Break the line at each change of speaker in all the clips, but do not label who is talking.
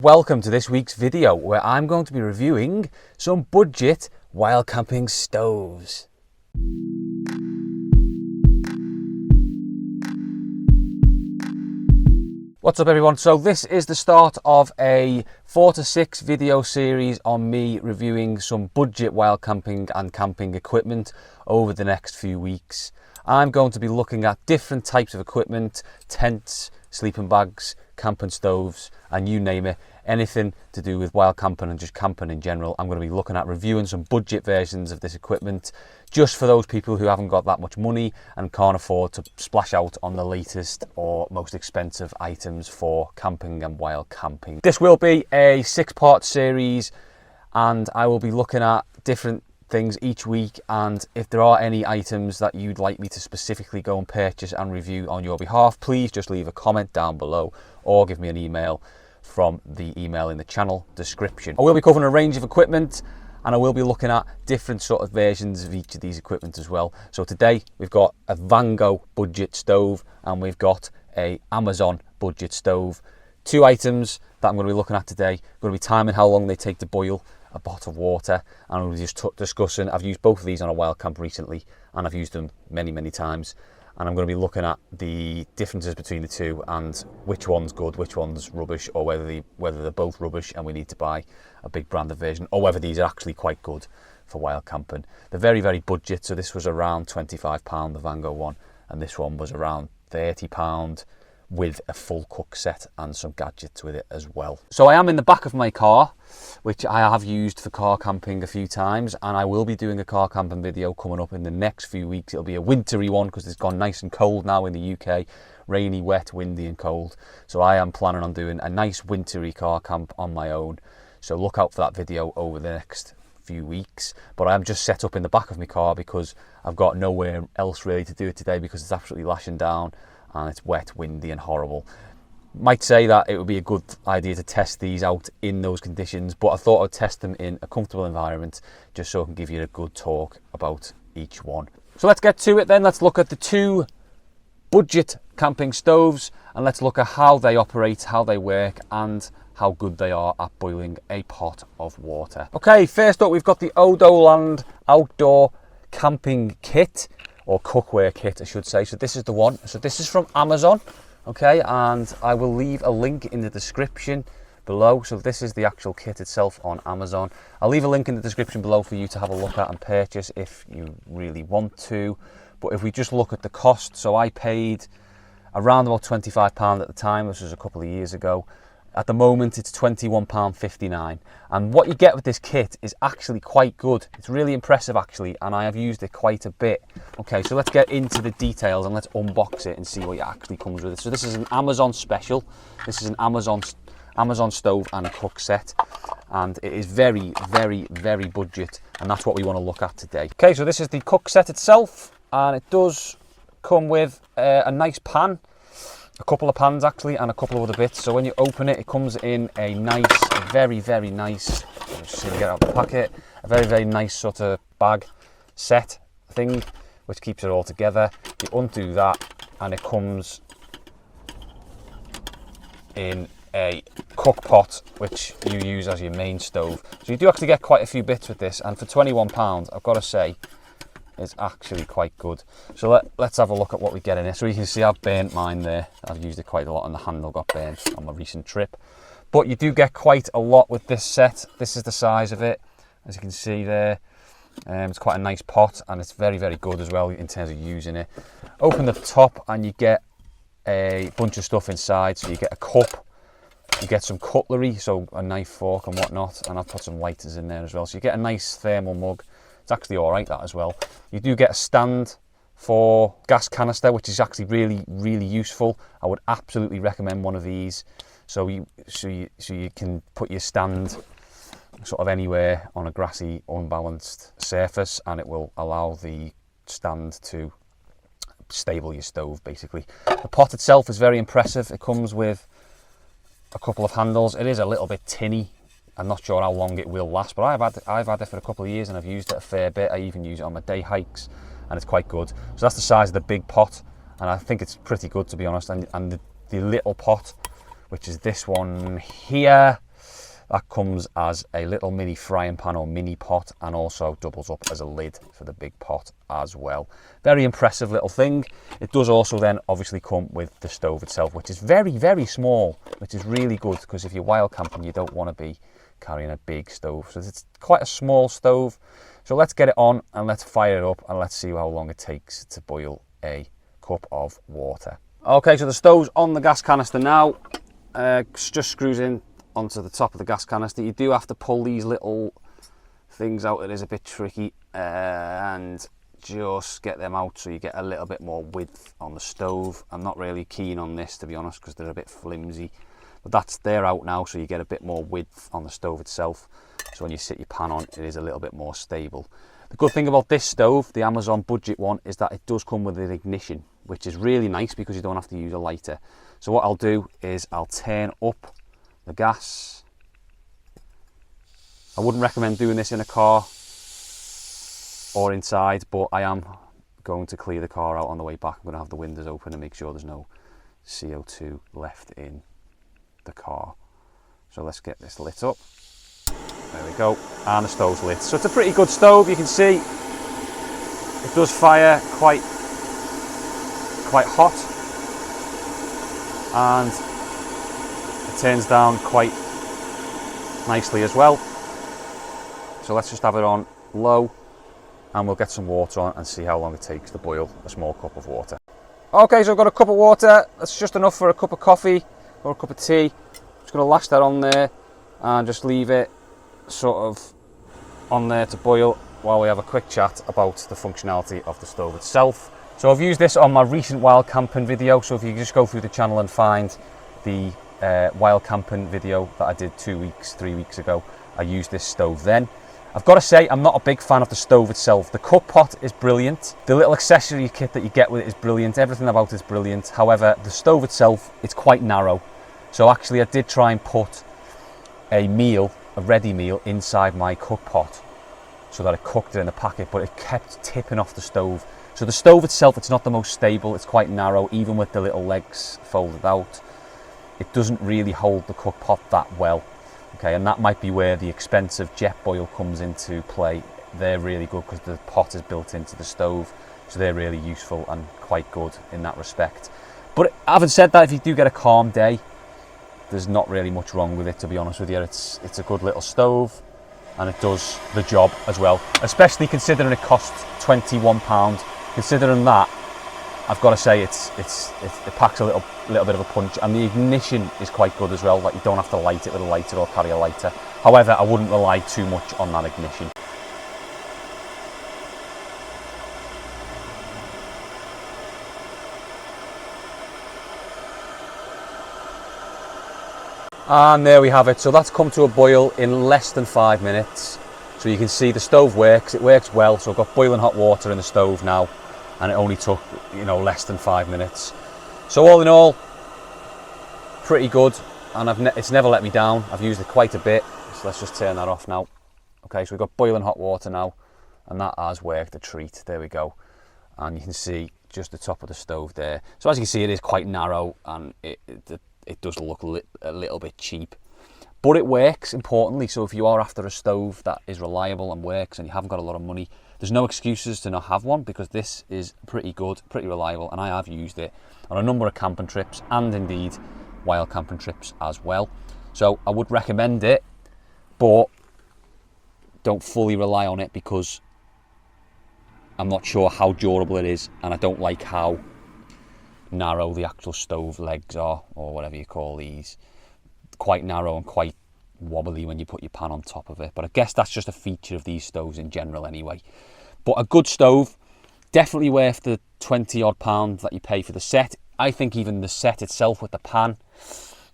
Welcome to this week's video where I'm going to be reviewing some budget wild camping stoves. What's up everyone? So this is the start of a 4 to 6 video series on me reviewing some budget wild camping and camping equipment over the next few weeks. I'm going to be looking at different types of equipment, tents, sleeping bags, camping stoves, and you name it, anything to do with wild camping and just camping in general. I'm going to be looking at reviewing some budget versions of this equipment just for those people who haven't got that much money and can't afford to splash out on the latest or most expensive items for camping and wild camping. This will be a 6-part series and I will be looking at different things each week, and if there are any items that you'd like me to specifically go and purchase and review on your behalf, please just leave a comment down below or give me an email from the email in the channel description. I will be covering a range of equipment and I will be looking at different sort of versions of each of these equipment as well. So today we've got a Vango budget stove and we've got a Amazon budget stove. 2 items that I'm going to be looking at today. I'm going to be timing how long they take to boil a pot of water, and we're just discussing. I've used both of these on a wild camp recently and I've used them many times, and I'm going to be looking at the differences between the two and which one's good, which one's rubbish, or whether they're both rubbish and we need to buy a big branded version, or whether these are actually quite good for wild camping. They're very budget, so this was around £25, the Vango one, and this one was around £30 with a full cook set and some gadgets with it as well. So I am in the back of my car, which I have used for car camping a few times, and I will be doing a car camping video coming up in the next few weeks. It'll be a wintry one because it's gone nice and cold now in the UK, rainy, wet, windy and cold. So I am planning on doing a nice wintry car camp on my own. So look out for that video over the next few weeks. But I'm just set up in the back of my car because I've got nowhere else really to do it today because it's absolutely lashing down and it's wet, windy and horrible. Might say that it would be a good idea to test these out in those conditions, but I thought I'd test them in a comfortable environment just so I can give you a good talk about each one. So let's get to it then. Let's look at the 2 budget camping stoves and let's look at how they operate, how they work and how good they are at boiling a pot of water. Okay, first up we've got the Odoland outdoor camping kit, or cookware kit I should say. So this is the one. So this is from Amazon, okay, and I will leave a link in the description below. So this is the actual kit itself on Amazon. I'll leave a link in the description below for you to have a look at and purchase if you really want to. But if we just look at the cost, so I paid around about £25 at the time. This was a couple of years ago. At the moment it's £21.59, and what you get with this kit is actually quite good. It's really impressive actually, and I have used it quite a bit. Okay, so let's get into the details and let's unbox it and see what actually comes with it. So this is an Amazon special. This is an Amazon stove and a cook set, and it is very budget, and that's what we want to look at today. Okay, so this is the cook set itself, and it does come with a nice pan, a couple of pans actually, and a couple of other bits. So when you open it, it comes in a nice, very nice, just see if we get out of the packet, a very nice sort of bag set thing, which keeps it all together. You undo that, and it comes in a cook pot, which you use as your main stove. So you do actually get quite a few bits with this, and for £21, I've got to say, it's actually quite good. So let's have a look at what we get in it. So you can see I've burnt mine there. I've used it quite a lot and the handle got burnt on my recent trip. But you do get quite a lot with this set. This is the size of it, as you can see there. It's quite a nice pot and it's very good as well in terms of using it. Open the top and you get a bunch of stuff inside. So you get a cup, you get some cutlery, so a knife, fork and whatnot, and I've put some lighters in there as well. So you get a nice thermal mug. It's actually all right, that as well. You do get a stand for gas canister, which is actually really useful. I would absolutely recommend one of these. So you can put your stand sort of anywhere on a grassy, unbalanced surface, and it will allow the stand to stable your stove basically. The pot itself is very impressive. It comes with a couple of handles. It is a little bit tinny. I'm not sure how long it will last, but I've had it for a couple of years and I've used it a fair bit. I even use it on my day hikes and it's quite good. So that's the size of the big pot, and I think it's pretty good to be honest. And the little pot, which is this one here, That comes as a little mini frying pan or mini pot, and also doubles up as a lid for the big pot as well. Very impressive little thing. It does also then obviously come with the stove itself, which is very, very small, which is really good, because if you're wild camping, you don't want to be carrying a big stove. So it's quite a small stove. So let's get it on and let's fire it up, and let's see how long it takes to boil a cup of water. Okay, so the stove's on the gas canister now. Just screws in onto the top of the gas canister. You do have to pull these little things out. It is a bit tricky, and just get them out so you get a little bit more width on the stove. I'm not really keen on this, to be honest, because they're a bit flimsy, but they're out now, so you get a bit more width on the stove itself, so when you sit your pan on, it is a little bit more stable. The good thing about this stove, the Amazon budget one, is that it does come with an ignition, which is really nice because you don't have to use a lighter. So what I'll do is I'll turn up the gas. I wouldn't recommend doing this in a car or inside, but I am going to clear the car out on the way back. I'm going to have the windows open and make sure there's no CO2 left in the car. So let's get this lit up. There we go, and the stove's lit. So it's a pretty good stove. You can see it does fire quite hot, and it turns down quite nicely as well. So let's just have it on low, and we'll get some water on and see how long it takes to boil a small cup of water. Okay, so I've got a cup of water. That's just enough for a cup of coffee or a cup of tea. Just going to lash that on there and just leave it sort of on there to boil while we have a quick chat about the functionality of the stove itself. So I've used this on my recent wild camping video, so if you just go through the channel and find the wild camping video that I did 3 weeks ago, I used this stove then. I've got to say, I'm not a big fan of the stove itself. The cook pot is brilliant. The little accessory kit that you get with it is brilliant. Everything about it is brilliant. However, the stove itself, it's quite narrow. So actually I did try and put a ready meal inside my cook pot so that it cooked it in the packet, but it kept tipping off the stove. So the stove itself, it's not the most stable. It's quite narrow, even with the little legs folded out. It doesn't really hold the cook pot that well. Okay, and that might be where the expensive jetboil comes into play. They're really good because the pot is built into the stove, so they're really useful and quite good in that respect. But having said that, if you do get a calm day, there's not really much wrong with it, to be honest with you. It's a good little stove, and it does the job as well, especially considering it costs £21. Considering that, I've got to say it packs a little bit of a punch, and the ignition is quite good as well. Like, you don't have to light it with a lighter or carry a lighter. However, I wouldn't rely too much on that ignition. And there we have it. So that's come to a boil in less than 5 minutes. So you can see the stove works. It works well. So I've got boiling hot water in the stove now, and it only took, less than 5 minutes. So all in all, pretty good, and it's never let me down. I've used it quite a bit. So let's just turn that off now. Okay, so we've got boiling hot water now, and that has worked a treat. There we go. And you can see just the top of the stove there. So as you can see, it is quite narrow, and it does look a little bit cheap, but it works, importantly. So if you are after a stove that is reliable and works, and you haven't got a lot of money, there's no excuses to not have one, because this is pretty good, pretty reliable, and I have used it on a number of camping trips, and indeed wild camping trips as well. So I would recommend it, but don't fully rely on it, because I'm not sure how durable it is, and I don't like how narrow the actual stove legs are, or whatever you call these. Quite narrow and quite wobbly when you put your pan on top of it, but I guess that's just a feature of these stoves in general anyway. But a good stove, definitely worth the 20 odd pounds that you pay for the set. I think even the set itself with the pan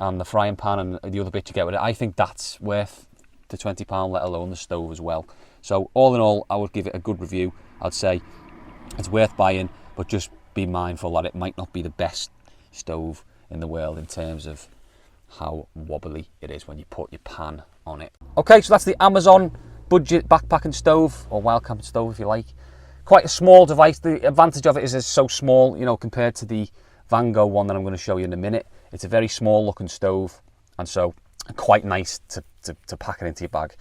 and the frying pan and the other bit you get with it, I think that's worth the £20, let alone the stove as well. So all in all, I would give it a good review. I'd say it's worth buying, but just be mindful that it might not be the best stove in the world in terms of how wobbly it is when you put your pan on it. Okay, so that's the Amazon budget backpacking stove, or wild camping stove if you like. Quite a small device. The advantage of it is it's so small, compared to the Vango one that I'm going to show you in a minute. It's a very small looking stove, and so quite nice to pack it into your bag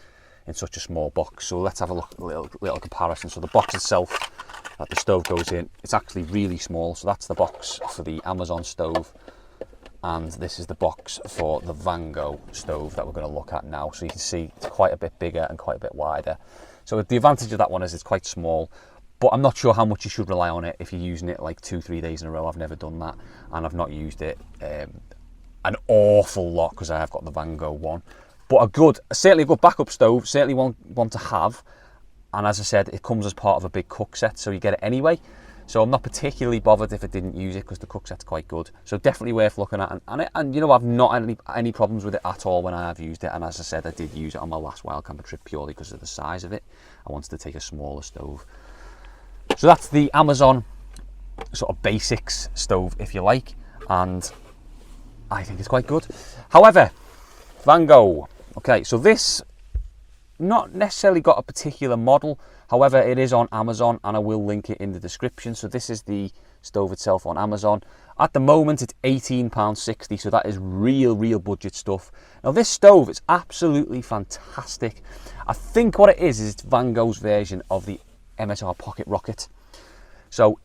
in such a small box. So let's have a little comparison. So the box itself that the stove goes in, it's actually really small. So that's the box for the Amazon stove, and this is the box for the Vango stove that we're going to look at now. So you can see it's quite a bit bigger and quite a bit wider. So the advantage of that one is it's quite small, but I'm not sure how much you should rely on it if you're using it like 2-3 days in a row. I've never done that, and I've not used it an awful lot because I have got the Vango one. But certainly a good backup stove, certainly one to have. And as I said, it comes as part of a big cook set, so you get it anyway. So I'm not particularly bothered if I didn't use it because the cook set's quite good. So definitely worth looking at. And you know, I've not had any problems with it at all when I have used it. And as I said, I did use it on my last wild camper trip purely because of the size of it. I wanted to take a smaller stove. So that's the Amazon sort of basics stove, if you like. And I think it's quite good. However, Vango. Okay, so this not necessarily got a particular model. However, it is on Amazon, and I will link it in the description. So this is the stove itself on Amazon. At the moment, it's £18.60, so that is real budget stuff. Now, this stove is absolutely fantastic. I think what it is it's Vango's version of the MSR Pocket Rocket. So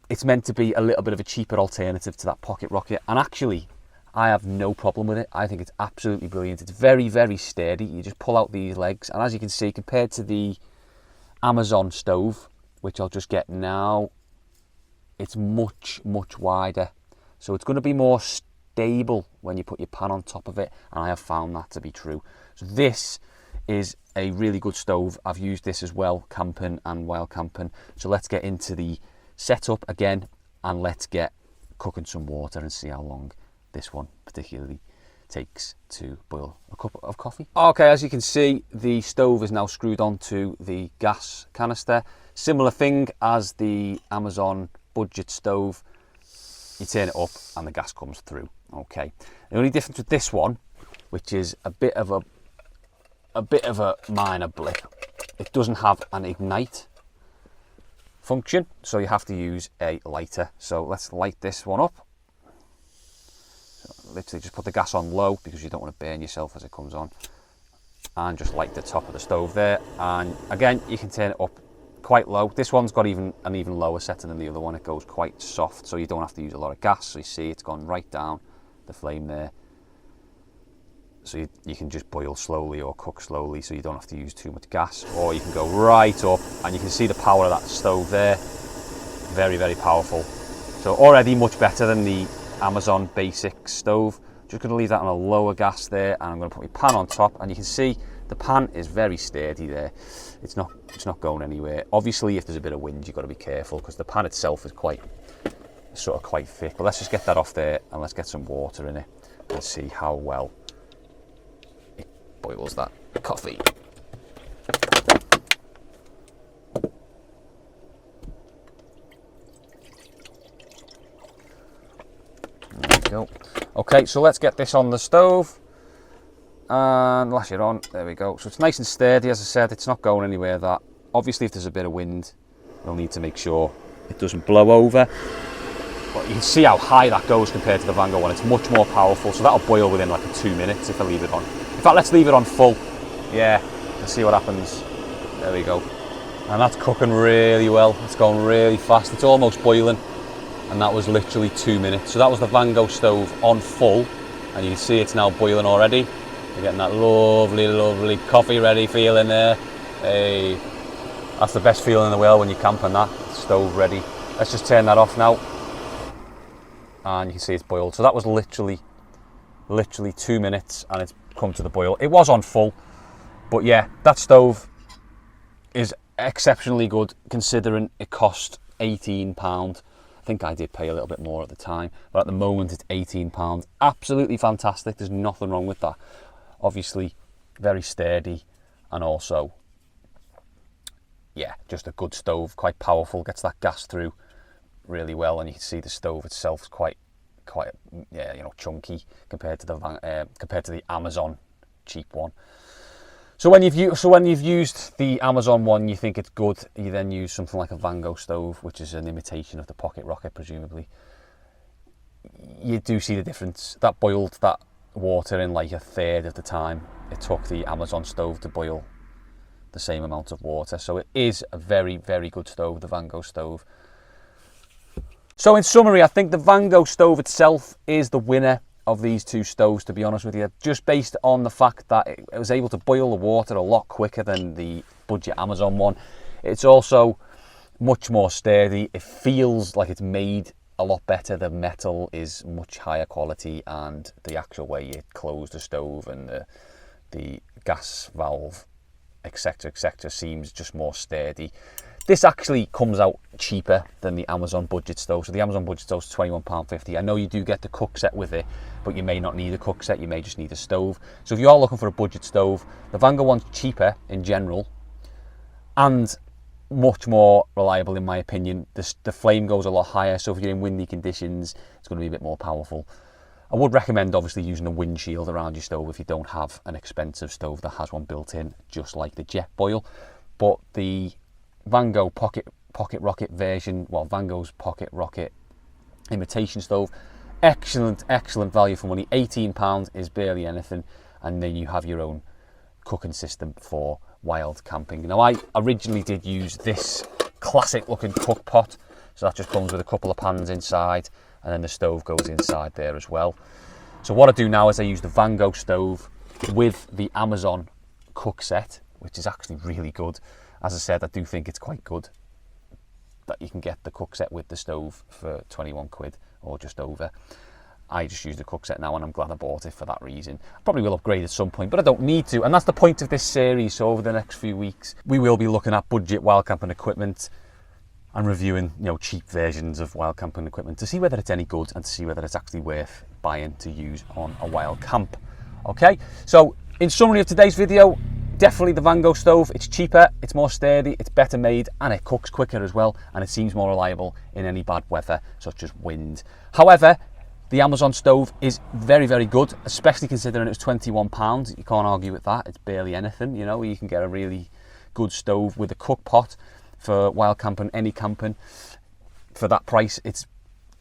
it's meant to be a little bit of a cheaper alternative to that Pocket Rocket, and actually, I have no problem with it. I think it's absolutely brilliant. It's very sturdy. You just pull out these legs, and as you can see, compared to the Amazon stove, which I'll just get now, it's much wider. So it's going to be more stable when you put your pan on top of it, and I have found that to be true. So this is a really good stove. I've used this as well, camping and wild camping. So let's get into the setup again, and let's get cooking some water and see how long this one particularly takes to boil a cup of coffee. Okay, as you can see, the stove is now screwed onto the gas canister. Similar thing as the Amazon budget stove. You turn it up and the gas comes through. Okay. The only difference with this one, which is a bit of a minor blip, it doesn't have an ignite function, so you have to use a lighter. So let's light this one up. Literally just put the gas on low because you don't want to burn yourself as it comes on, and just light the top of the stove there. And again, you can turn it up quite low. This one's got an even lower setting than the other one. It goes quite soft, so you don't have to use a lot of gas. So you see it's gone right down the flame there, so you can just boil slowly or cook slowly, so you don't have to use too much gas. Or you can go right up, and you can see the power of that stove there. Very powerful. So already much better than the Amazon basic stove. Just going to leave that on a lower gas there, and I'm going to put my pan on top, and you can see the pan is very sturdy there. It's not going anywhere. Obviously, if there's a bit of wind, you've got to be careful because the pan itself is quite thick. But let's just get that off there, and let's get some water in it and see how well it boils that coffee. Go. Okay, so let's get this on the stove and lash it on. There we go. So it's nice and sturdy. As I said, it's not going anywhere. That obviously, if there's a bit of wind, we'll need to make sure it doesn't blow over. But you can see how high that goes compared to the Vango one. It's much more powerful, so that'll boil within like 2 minutes if I leave it on. In fact, let's leave it on full. Yeah, let's see what happens. There we go. And that's cooking really well. It's going really fast. It's almost boiling. And that was literally 2 minutes. So that was the Vango stove on full, and you can see it's now boiling already. You're getting that lovely coffee ready feeling there. Hey, that's the best feeling in the world when you're camping, that stove ready. Let's just turn that off now, and you can see it's boiled. So that was literally 2 minutes, and it's come to the boil. It was on full, but yeah, that stove is exceptionally good considering it cost £18. I think I did pay a little bit more at the time, but at the moment it's £18. Absolutely fantastic. There's nothing wrong with that. Obviously, very sturdy, and also, yeah, just a good stove. Quite powerful. Gets that gas through really well, and you can see the stove itself is quite, yeah, you know, chunky compared to the Amazon cheap one. So when you've used the Amazon one, you think it's good, you then use something like a Vango stove, which is an imitation of the Pocket Rocket, presumably. You do see the difference. That boiled that water in like a third of the time it took the Amazon stove to boil the same amount of water. So it is a very, very good stove, the Vango stove. So in summary, I think the Vango stove itself is the winner of these two stoves, to be honest with you, just based on the fact that it was able to boil the water a lot quicker than the budget Amazon one. It's also much more sturdy. It feels like it's made a lot better. The metal is much higher quality, and the actual way you close the stove and the gas valve, etc., seems just more sturdy. This actually comes out cheaper than the Amazon budget stove. So the Amazon budget stove is £21.50. I know you do get the cook set with it, but you may not need a cook set, you may just need a stove. So if you are looking for a budget stove, the Vango one's cheaper in general and much more reliable in my opinion. The flame goes a lot higher, so if you're in windy conditions, it's going to be a bit more powerful. I would recommend obviously using a windshield around your stove if you don't have an expensive stove that has one built in, just like the jetboil. But the Vango pocket rocket version, well, Vango's pocket rocket imitation stove, excellent value for money. £18 is barely anything, and then you have your own cooking system for wild camping. Now, I originally did use this classic looking cook pot, so that just comes with a couple of pans inside, and then the stove goes inside there as well. So what I do now is I use the Vango stove with the Amazon cook set, which is actually really good. As I said, I do think it's quite good that you can get the cook set with the stove for 21 quid or just over. I just use the cook set now, and I'm glad I bought it for that reason. I probably will upgrade at some point, but I don't need to, and that's the point of this series. So over the next few weeks, we will be looking at budget wild camping equipment and reviewing, cheap versions of wild camping equipment to see whether it's any good and to see whether it's actually worth buying to use on a wild camp. Okay, so in summary of today's video, definitely the Vango stove. It's cheaper, it's more sturdy, it's better made, and it cooks quicker as well, and it seems more reliable in any bad weather such as wind. However, the Amazon stove is very, very good, especially considering it was £21. You can't argue with that. It's barely anything. You can get a really good stove with a cook pot for wild camping, any camping. For that price, it's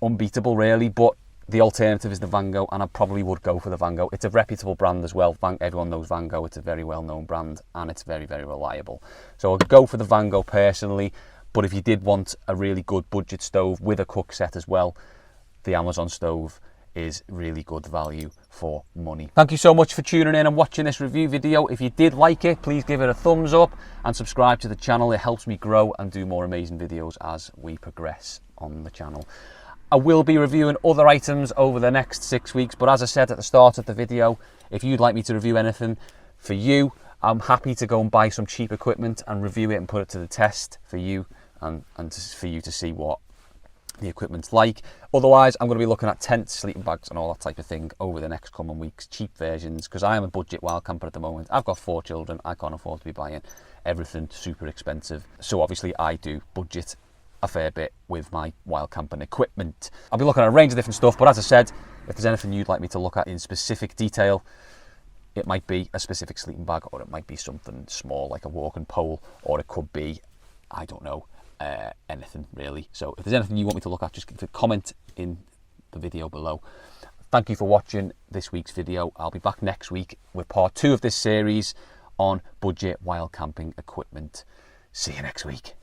unbeatable really, but the alternative is the Vango, and I probably would go for the Vango. It's a reputable brand as well. Everyone knows Vango. It's a very well-known brand, and it's very, very reliable. So I'd go for the Vango personally, but if you did want a really good budget stove with a cook set as well, the Amazon stove is really good value for money. Thank you so much for tuning in and watching this review video. If you did like it, please give it a thumbs up and subscribe to the channel. It helps me grow and do more amazing videos as we progress on the channel. I will be reviewing other items over the next 6 weeks, but as I said at the start of the video, if you'd like me to review anything for you, I'm happy to go and buy some cheap equipment and review it and put it to the test for you and for you to see what the equipment's like. Otherwise, I'm going to be looking at tents, sleeping bags and all that type of thing over the next coming weeks, cheap versions, because I am a budget wild camper at the moment. I've got 4 children, I can't afford to be buying everything super expensive, so obviously I do budget a fair bit with my wild camping equipment. I'll be looking at a range of different stuff, but as I said, if there's anything you'd like me to look at in specific detail, it might be a specific sleeping bag, or it might be something small like a walking pole, or it could be, I don't know, anything really. So if there's anything you want me to look at, just give a comment in the video below. Thank you for watching this week's video. I'll be back next week with part 2 of this series on budget wild camping equipment. See you next week.